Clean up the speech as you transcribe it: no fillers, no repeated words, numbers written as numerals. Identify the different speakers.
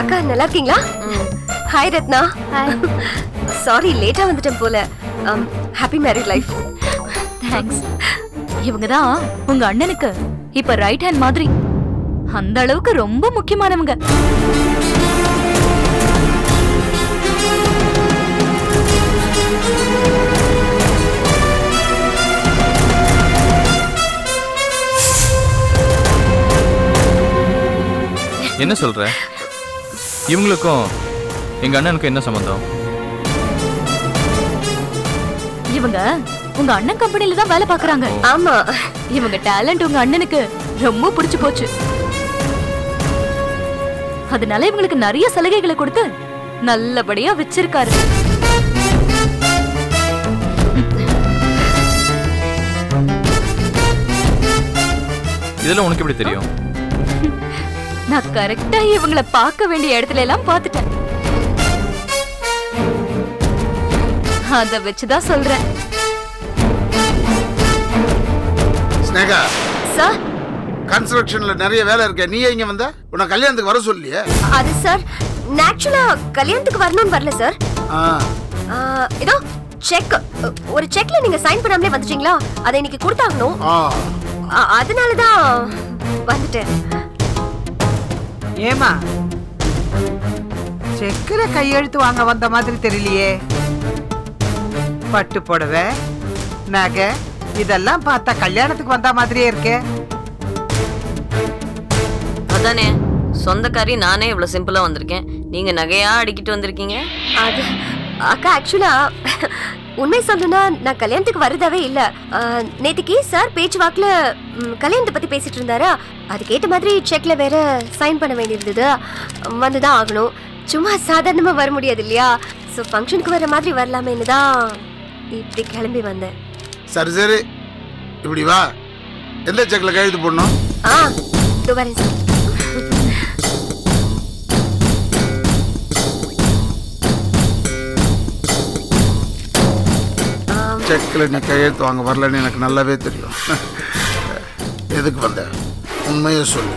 Speaker 1: அக்கா நல்லா இருக்கீங்களா? ஹாய் ரத்னா. சாரி லேட்டா வந்துட்டேன் போல. Happy married life.
Speaker 2: தேங்க்ஸ். இவங்க தான் உங்க அண்ணனுக்கு இப்ப ரைட் ஹேண்ட் மாதிரி. அந்த அளவுக்கு ரொம்ப முக்கியமானவங்க.
Speaker 3: என்ன சொல்ற? இவங்களுக்கும் எங்க அண்ணனுக்கும் என்ன சம்பந்தம்?
Speaker 2: இவங்க உங்க அண்ணன் கம்பெனில தான் வேலை பாக்குறாங்க.
Speaker 1: ஆமா,
Speaker 2: இவங்க டேலண்ட் உங்க அண்ணனுக்கு ரொம்ப பிடிச்சு போச்சு. அதனால இவங்களுக்கு நிறைய சலுகைகளை கொடுத்து நல்லபடியா வச்சிருக்காரு.
Speaker 3: இதெல்லாம் உனக்கு எப்படி தெரியும்?
Speaker 2: நான் கரெக்டா இவங்களை பார்க்க வேண்டிய இடத்துல எல்லாம் பார்த்துட்டேன். அத வச்சுதான் சொல்றேன்.
Speaker 4: ஸ்னேகா
Speaker 1: சார்.
Speaker 4: கன்ஸ்ட்ரக்ஷன்ல நிறைய வேலை இருக்கு. நீ இங்க வந்த? உன்னை கல்யாணத்துக்கு வர சொல்லியே.
Speaker 1: அது சார், ஆக்சுவலா கல்யாணத்துக்கு வரணும்னு வரல சார். இதோ செக், ஒரு செக்ல நீங்க சைன் பண்ணாமலே வந்துட்டீங்களா? அதை இன்னைக்கு கொடுத்தாகணும். அதனாலதான் வந்துட்டேன்.
Speaker 5: ஏமா செக்குல கையெழுத்து வாங்க வந்த மாதிரி தெரியலையே. பட்டு புடவை, நகை இதெல்லாம் பார்த்தா கல்யாணத்துக்கு வந்த மாதிரியே இருக்கே.
Speaker 6: அதானே சொந்தக்காரி, நானே இவ்வளவு சிம்பிளா வந்திருக்கேன். நீங்க நகையா அடிக்கிட்டு வந்திருக்கீங்க.
Speaker 1: அது அக்கா, ஆக்சுவலா உண்மை சொல்லணும்னா நான் கல்யாணத்துக்கு வரதாவே இல்ல. நேத்திக்கு சார் பேச்சுவாக்குல கல்யாணத்தை பத்தி பேசிட்டு இருந்தாரா, அதுக்கேற்ற மாதிரி செக்ல வேற சைன் பண்ண வேண்டியிருந்தது. வந்துதான் ஆகணும். சும்மா சாதாரணமா வர முடியாது இல்லையா? ஸோ ஃபங்க்ஷனுக்கு வர மாதிரி வரலாமேன்னு தான் இப்படி கிளம்பி வந்தேன்.
Speaker 4: சரி சரி, இப்படி வா. எந்த செக்ல கையெழுத்து போடணும்?
Speaker 1: இதோ வரேன் சார்.
Speaker 4: செக்ல நீ கையெழுத்து வாங்க வரலன்னு எனக்கு நல்லாவே தெரியும். எதுக்கு வந்த? உண்மையை சொல்லு.